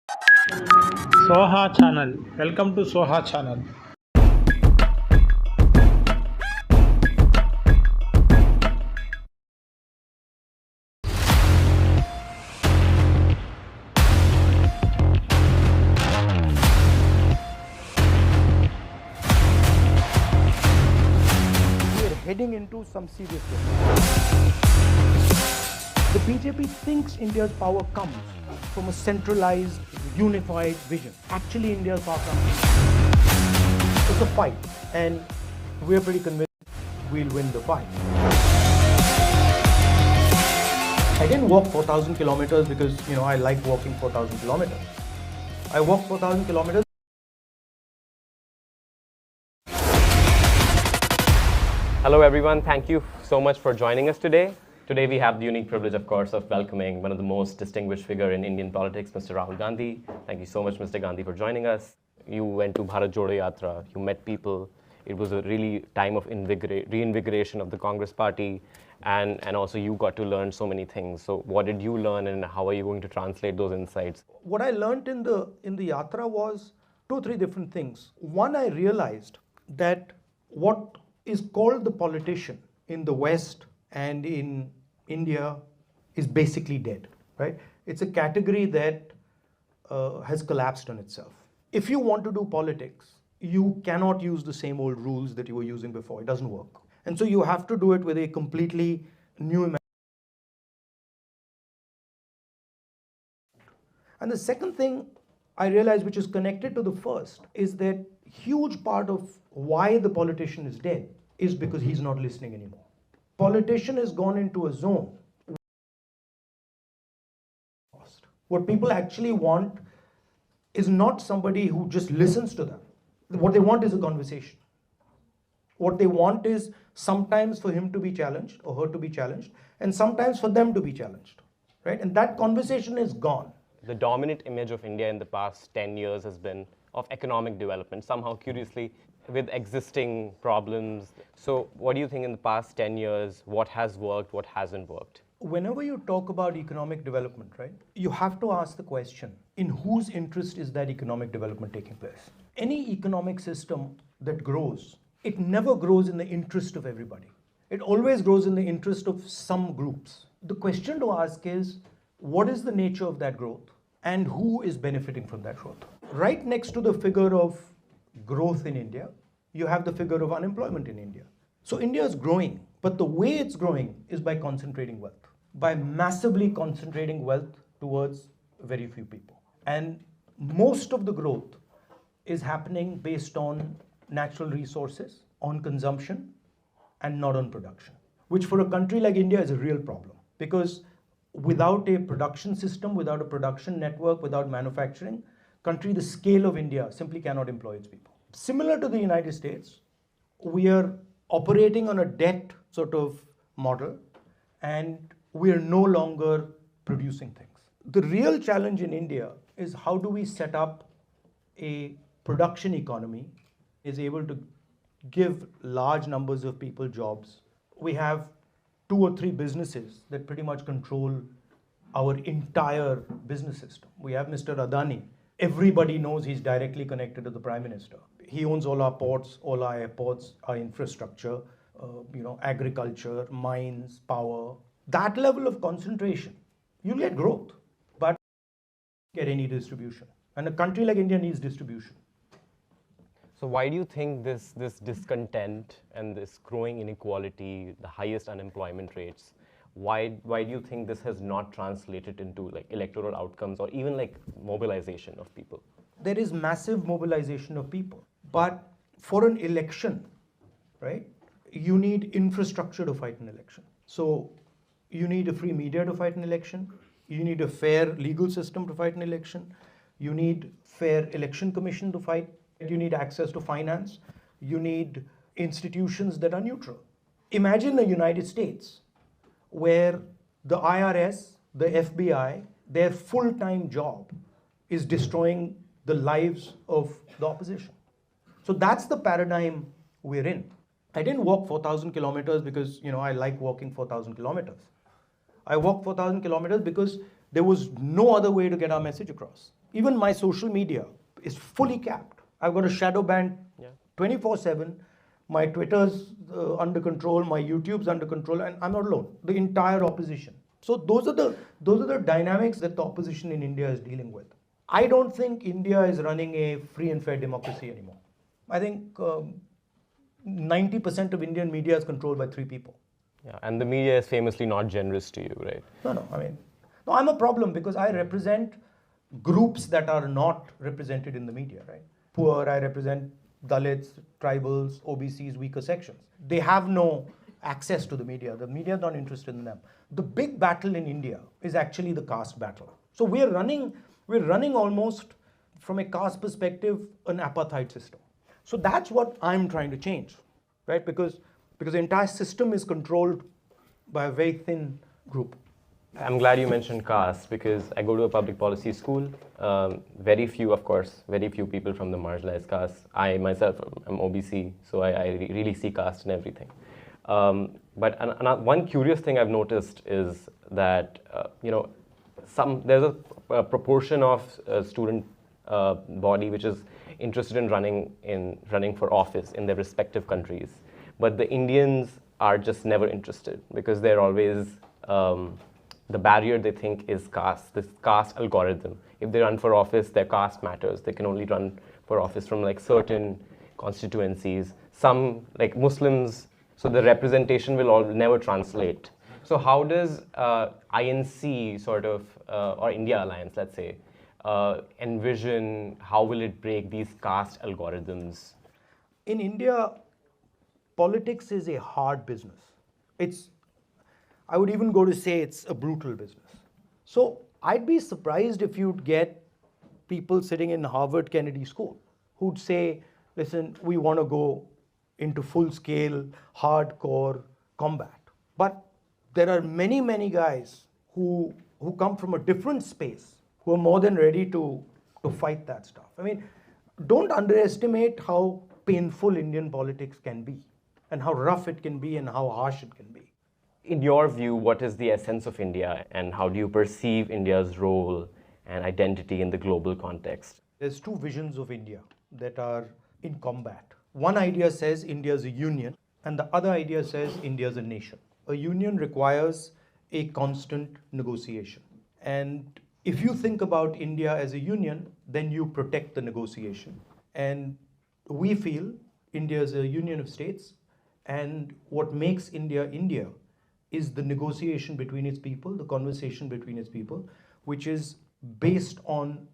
Soha channel. Welcome to Soha channel. We are heading into some serious trouble. The BJP thinks India's power comes from a centralized, unified vision. Actually, India's power comes. It's a fight, and we're pretty convinced we'll win the fight. I didn't walk 4,000 kilometers because, I like walking 4,000 kilometers. I walked 4,000 kilometers. Hello everyone, thank you so much for joining us today. Today we have the unique privilege, of course, of welcoming one of the most distinguished figure in Indian politics, Mr. Rahul Gandhi. Thank you so much, Mr. Gandhi, for joining us. You went to Bharat Jodo Yatra, you met people. It was a really time of reinvigoration of the Congress party, and also you got to learn so many things. So what did you learn, and how are you going to translate those insights? What I learned in the yatra was 2-3 different things. One, I realized that what is called the politician in the West and in India is basically dead, right? It's a category that has collapsed on itself. If you want to do politics, you cannot use the same old rules that you were using before. It doesn't work. And so you have to do it with a completely new. And the second thing I realized, which is connected to the first, is that huge part of why the politician is dead is because he's not listening anymore. Politician has gone into a zone. What people actually want is not somebody who just listens to them. What they want is a conversation. What they want is sometimes for him to be challenged or her to be challenged, and sometimes for them to be challenged, right? And that conversation is gone. The dominant image of India in the past 10 years has been of economic development, somehow curiously with existing problems. So what do you think in the past 10 years, what has worked, what hasn't worked? Whenever you talk about economic development, right, you have to ask the question, in whose interest is that economic development taking place? Any economic system that grows, it never grows in the interest of everybody. It always grows in the interest of some groups. The question to ask is, what is the nature of that growth and who is benefiting from that growth? Right next to the figure of growth in India, you have the figure of unemployment in India. So India is growing, but the way it's growing is by concentrating wealth, by massively concentrating wealth towards very few people. And most of the growth is happening based on natural resources, on consumption, and not on production, which for a country like India is a real problem, because without a production system, without a production network, without manufacturing, country the scale of India simply cannot employ its people. Similar to the United States, we are operating on a debt sort of model, and we are no longer producing things. The real challenge in India is how do we set up a production economy is able to give large numbers of people jobs. We have 2 or 3 businesses that pretty much control our entire business system. We have Mr. Adani. Everybody knows he's directly connected to the Prime Minister. He owns all our ports, all our airports, our infrastructure, agriculture, mines, power. That level of concentration, you'll get growth, but get any distribution. And a country like India needs distribution. So why do you think this discontent and this growing inequality, the highest unemployment rates, why do you think this has not translated into like electoral outcomes or even like mobilization of people? There is massive mobilization of people, but for an election, right, you need infrastructure to fight an election. So you need a free media to fight an election. You need a fair legal system to fight an election. You need fair election commission to fight. You need access to finance. You need institutions that are neutral. Imagine the United States where the IRS, the FBI, their full-time job is destroying the lives of the opposition. So that's the paradigm we're in. I didn't walk 4,000 kilometers because, I like walking 4,000 kilometers. I walked 4,000 kilometers because there was no other way to get our message across. Even my social media is fully capped. I've got a shadow ban 24/7. My Twitter's under control, my YouTube's under control, and I'm not alone. The entire opposition. So those are the dynamics that the opposition in India is dealing with. I don't think India is running a free and fair democracy anymore. I think 90% of Indian media is controlled by 3 people. Yeah, and the media is famously not generous to you, right? No, no, I'm a problem because I represent groups that are not represented in the media, right? Poor, I represent Dalits, tribals, OBCs, weaker sections. They have no access to the media. The media is not interested in them. The big battle in India is actually the caste battle. So we're running almost from a caste perspective an apartheid system. So that's what I'm trying to change, right? Because the entire system is controlled by a very thin group. I'm glad you mentioned caste because I go to a public policy school. Very few people from the marginalized caste. I myself am OBC, so I really see caste in everything. But one curious thing I've noticed is that there's a proportion of student body which is interested in running for office in their respective countries, but the Indians are just never interested because they're always the barrier they think is caste, this caste algorithm. If they run for office, their caste matters. They can only run for office from like certain constituencies. Some like Muslims, so the representation will never translate. So how does INC sort of, or India Alliance, let's say, envision how will it break these caste algorithms? In India, politics is a hard business. I would even go to say it's a brutal business. So I'd be surprised if you'd get people sitting in Harvard Kennedy School who'd say, listen, we want to go into full-scale, hardcore combat. But there are many, many guys who come from a different space who are more than ready to fight that stuff. I mean, don't underestimate how painful Indian politics can be and how rough it can be and how harsh it can be. In your view, what is the essence of India and how do you perceive India's role and identity in the global context? There's 2 visions of India that are in combat. One idea says India is a union and the other idea says India is a nation. A union requires a constant negotiation. And if you think about India as a union, then you protect the negotiation. And we feel India is a union of states, and what makes India India is the negotiation between its people, the conversation between its people, which is based on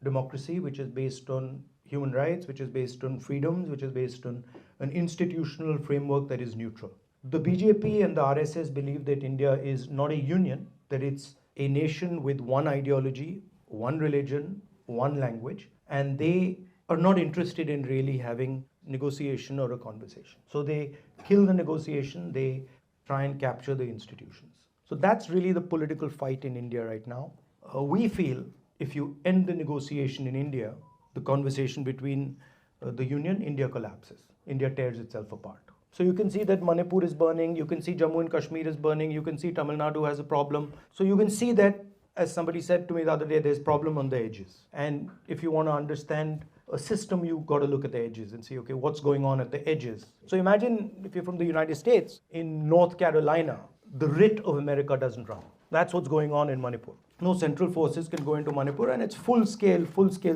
democracy, which is based on human rights, which is based on freedoms, which is based on an institutional framework that is neutral. The BJP and the RSS believe that India is not a union, that it's a nation with one ideology, one religion, one language, and they are not interested in really having negotiation or a conversation. So they kill the negotiation, they try and capture the institutions. So that's really the political fight in India right now. We feel if you end the negotiation in India, the conversation between the union, India collapses. India tears itself apart. So you can see that Manipur is burning, you can see Jammu and Kashmir is burning, you can see Tamil Nadu has a problem. So you can see that, as somebody said to me the other day, there's problem on the edges. And if you want to understand a system, you've got to look at the edges and see, okay, what's going on at the edges? So imagine if you're from the United States, in North Carolina, the writ of America doesn't run. That's what's going on in Manipur. No central forces can go into Manipur, and it's full-scale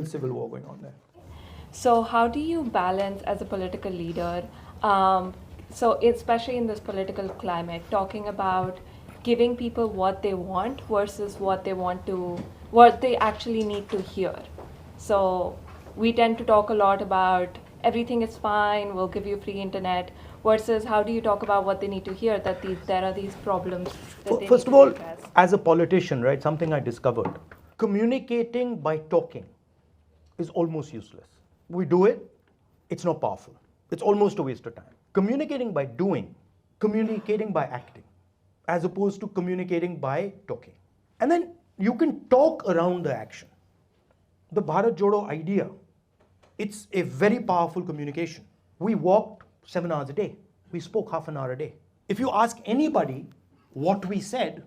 civil war going on there. So how do you balance as a political leader, so especially in this political climate, talking about giving people what they want versus what they actually need to hear? So we tend to talk a lot about everything is fine, we'll give you free internet, versus how do you talk about what they need to hear, that there are these problems that they First need of all, to address. as a politician, right, something I discovered, communicating by talking is almost useless. We do it, it's not powerful. It's almost a waste of time. Communicating by doing, communicating by acting, as opposed to communicating by talking. And then you can talk around the action. The Bharat Jodo idea, it's a very powerful communication. We walked 7 hours a day. We spoke half an hour a day. If you ask anybody what we said,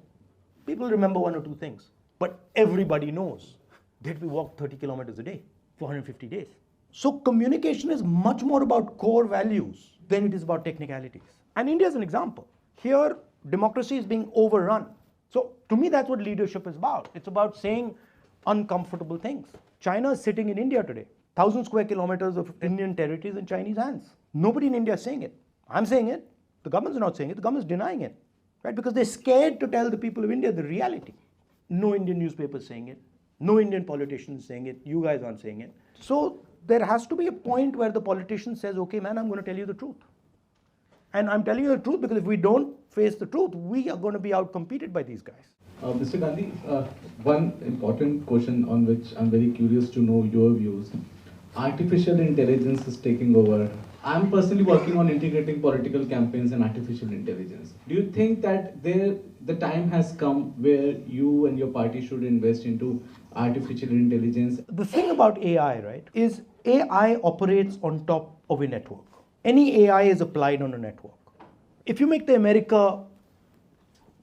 people remember 1 or 2 things. But everybody knows They'd be walked 30 kilometers a day for 150 days. So communication is much more about core values than it is about technicalities. And India is an example. Here, democracy is being overrun. So to me, that's what leadership is about. It's about saying uncomfortable things. China is sitting in India today. 1,000 square kilometers of Indian territories in Chinese hands. Nobody in India is saying it. I'm saying it. The government's not saying it. The government's denying it. Right? Because they're scared to tell the people of India the reality. No Indian newspaper is saying it. No Indian politician is saying it. You guys aren't saying it. So there has to be a point where the politician says, okay, man, I'm going to tell you the truth. And I'm telling you the truth because if we don't face the truth, we are going to be outcompeted by these guys. Mr. Gandhi, one important question on which I'm very curious to know your views. Artificial intelligence is taking over. I'm personally working on integrating political campaigns and artificial intelligence. Do you think that the time has come where you and your party should invest into artificial intelligence? The thing about AI, right, is AI operates on top of a network. Any AI is applied on a network. If you make the America,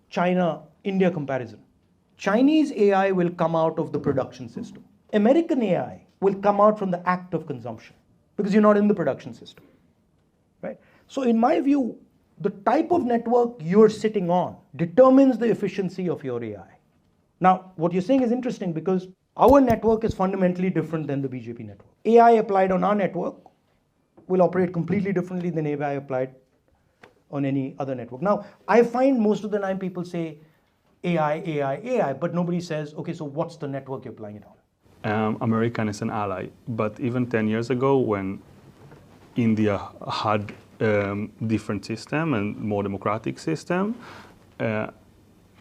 China, India comparison, Chinese AI will come out of the production system. American AI will come out from the act of consumption because you're not in the production system, right? So in my view, the type of network you're sitting on determines the efficiency of your AI. Now, what you're saying is interesting because our network is fundamentally different than the BJP network. AI applied on our network will operate completely differently than AI applied on any other network. Now, I find most of the time people say AI, but nobody says, okay, so what's the network you're applying it on? American is an ally, but even 10 years ago when India had different system and more democratic system,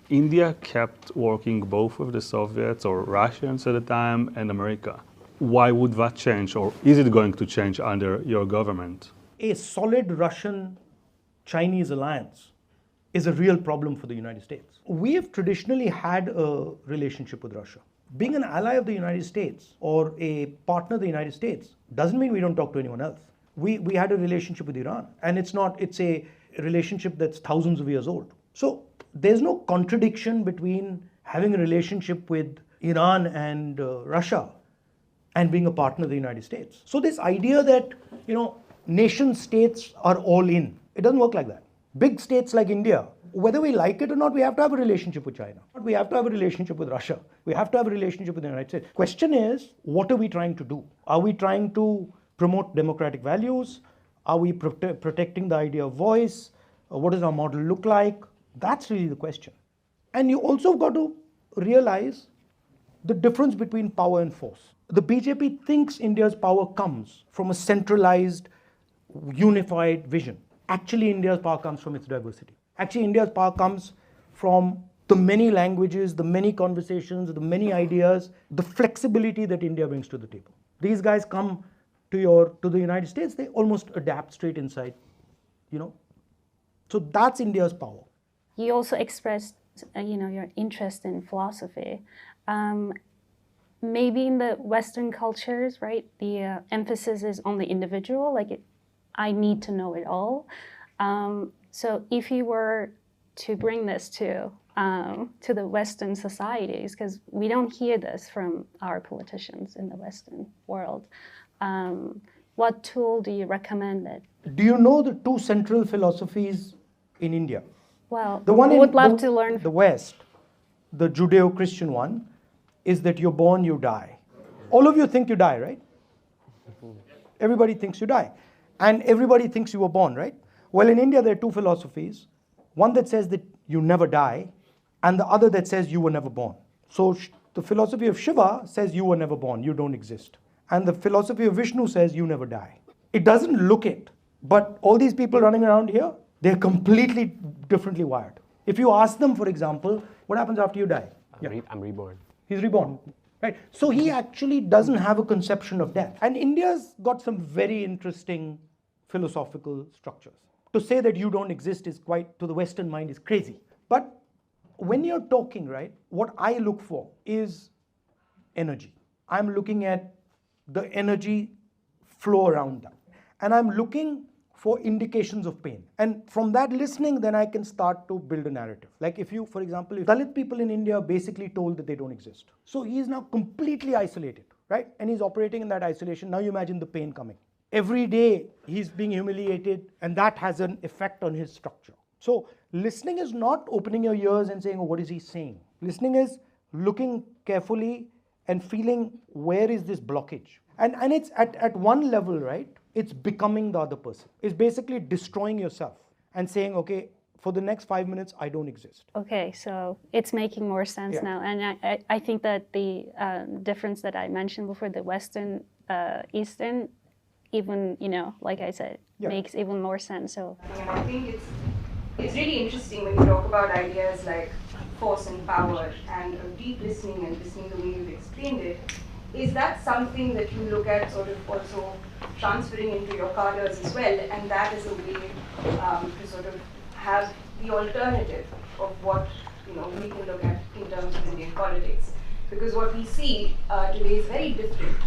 India kept working both with the Soviets or Russians at the time and America. Why would that change, or is it going to change under your government? A solid Russian-Chinese alliance is a real problem for the United States. We have traditionally had a relationship with Russia. Being an ally of the United States or a partner of the United States doesn't mean we don't talk to anyone else. We had a relationship with Iran, and it's a relationship that's thousands of years old. So there's no contradiction between having a relationship with Iran and Russia and being a partner of the United States. So this idea that, nation states are all in, it doesn't work like that. Big states like India, whether we like it or not, we have to have a relationship with China. We have to have a relationship with Russia. We have to have a relationship with the United States. Question is, what are we trying to do? Are we trying to promote democratic values? Are we protecting the idea of voice? What does our model look like? That's really the question. And you also got to realize the difference between power and force. The BJP thinks India's power comes from a centralized, unified vision. Actually, India's power comes from its diversity. Actually, India's power comes from the many languages, the many conversations, the many ideas, the flexibility that India brings to the table. These guys come to the United States, they almost adapt straight inside, So that's India's power. You also expressed, your interest in philosophy. Maybe in the Western cultures, right, the emphasis is on the individual, I need to know it all. So if you were to bring this to the Western societies, because we don't hear this from our politicians in the Western world, what tool do you recommend it? Do you know the two central philosophies in India? Well, the one I would love to learn. The West, the Judeo-Christian one, is that you're born, you die. All of you think you die, right? Everybody thinks you die. And everybody thinks you were born, right? Well, in India, there are two philosophies. One that says that you never die, and the other that says you were never born. So the philosophy of Shiva says you were never born, you don't exist. And the philosophy of Vishnu says you never die. It doesn't look it, but all these people running around here, they're completely differently wired. If you ask them, for example, what happens after you die? I'm reborn. He's reborn, right? So he actually doesn't have a conception of death. And India's got some very interesting philosophical structures. To say that you don't exist is quite, to the Western mind, is crazy. But when you're talking, right, what I look for is energy. I'm looking at the energy flow around that. And I'm looking for indications of pain. And from that listening, then I can start to build a narrative. Like if you, for example, if Dalit people in India are basically told that they don't exist. So he is now completely isolated, right? And he's operating in that isolation. Now you imagine the pain coming. Every day he's being humiliated, and that has an effect on his structure. So listening is not opening your ears and saying, oh, what is he saying? Listening is looking carefully and feeling where is this blockage. And it's at one level, right? It's becoming the other person. It's basically destroying yourself and saying, okay, for the next 5 minutes, I don't exist. Okay, so it's making more sense Yeah. now. And I think that the difference that I mentioned before, the Western, Eastern, even, like I said, Yeah. makes even more sense. So And I think it's really interesting when you talk about ideas like force and power and deep listening and listening the way you've explained it. Is that something that you look at sort of also transferring into your cadres as well, and that is a way to sort of have the alternative of what we can look at in terms of Indian politics? Because what we see today is very different.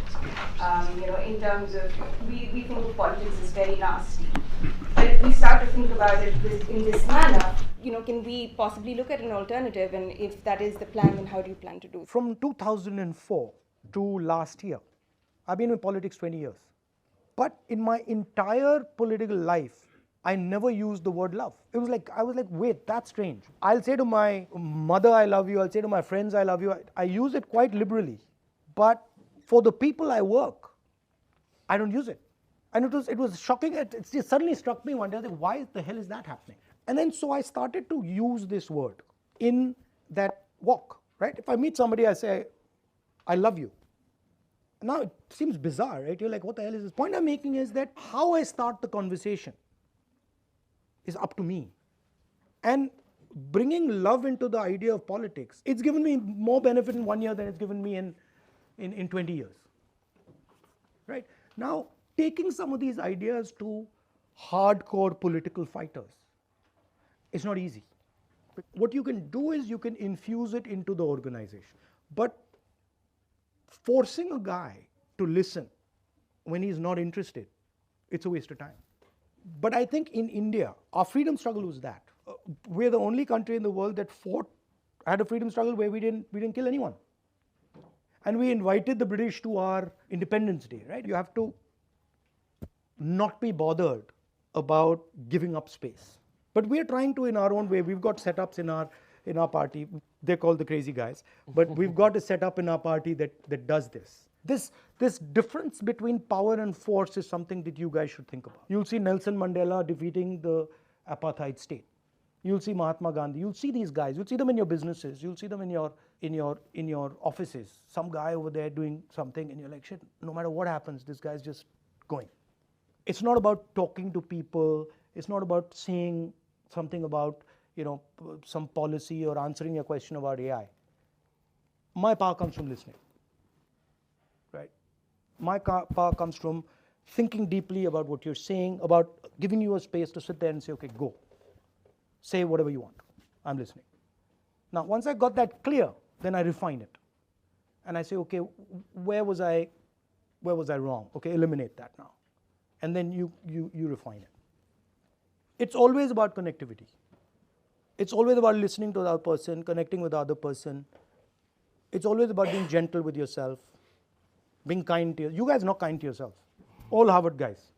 In terms of we think of politics as very nasty, but if we start to think about it in this manner, can we possibly look at an alternative? And if that is the plan, then how do you plan to do it? From 2004 to last year, I've been in politics 20 years. But in my entire political life, I never used the word love. I was like, wait, that's strange. I'll say to my mother, I love you. I'll say to my friends, I love you. I use it quite liberally. But for the people I work, I don't use it. And it was shocking. It just suddenly struck me one day, I was like, why the hell is that happening? And then so I started to use this word in that walk, right? If I meet somebody, I say, I love you. Now it seems bizarre, right? You're like, what the hell is this? Point I'm making is that how I start the conversation is up to me. And bringing love into the idea of politics, it's given me more benefit in 1 year than it's given me in 20 years. Right? Now, taking some of these ideas to hardcore political fighters, it's not easy. But what you can do is you can infuse it into the organization. But forcing a guy to listen when he's not interested, it's a waste of time. But I think in India, our freedom struggle was that. We're the only country in the world that had a freedom struggle where we didn't kill anyone. And we invited the British to our Independence Day, right? You have to not be bothered about giving up space. But we're trying to in our own way. We've got setups in our party. They're called the crazy guys. But we've got a setup in our party that does this. This difference between power and force is something that you guys should think about. You'll see Nelson Mandela defeating the apartheid state. You'll see Mahatma Gandhi. You'll see these guys. You'll see them in your businesses. You'll see them in your offices. Some guy over there doing something, and you're like, shit. No matter what happens, this guy's just going. It's not about talking to people. It's not about saying something about some policy or answering a question about AI. My power comes from listening. Right? My power comes from thinking deeply about what you're saying, about giving you a space to sit there and say, okay, go. Say whatever you want. I'm listening. Now, once I got that clear, then I refine it. And I say, okay, where was I wrong? Okay, eliminate that now. And then you refine it. It's always about connectivity. It's always about listening to the other person, connecting with the other person. It's always about being gentle with yourself, being kind to yourself. You guys are not kind to yourselves. All Harvard guys.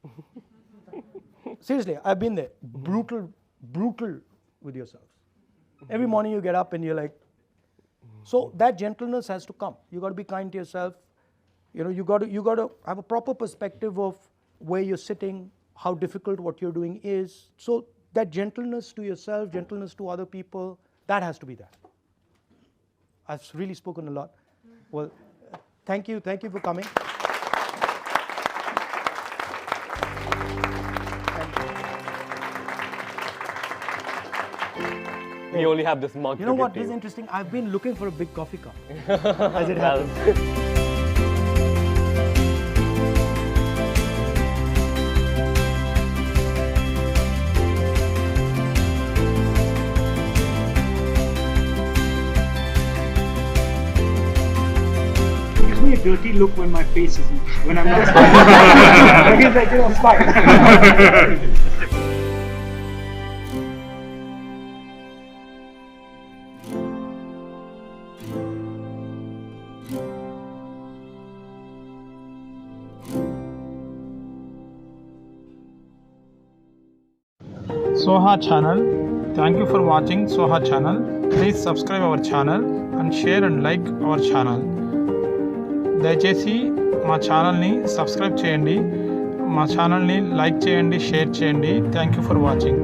Seriously, I've been there. Brutal with yourselves. Every morning you get up and you're like, so that gentleness has to come. You got to be kind to yourself. You got to have a proper perspective of where you're sitting, how difficult what you're doing is. So that gentleness to yourself, gentleness to other people, that has to be there. I've really spoken a lot. Well, thank you for coming. We only have this mug. You know to what? give This is to interesting. I've been looking for a big coffee cup. As it Well, happens. It gives me a dirty look when my face is when I'm not smiling. He's like, smile. Soha channel. Thank you for watching Soha channel. Please subscribe our channel and share and like our channel. దయచేసి మా ఛానల్ని subscribe చేయండి, మా ఛానల్ని like చేయండి, share చేయండి. Thank you for watching.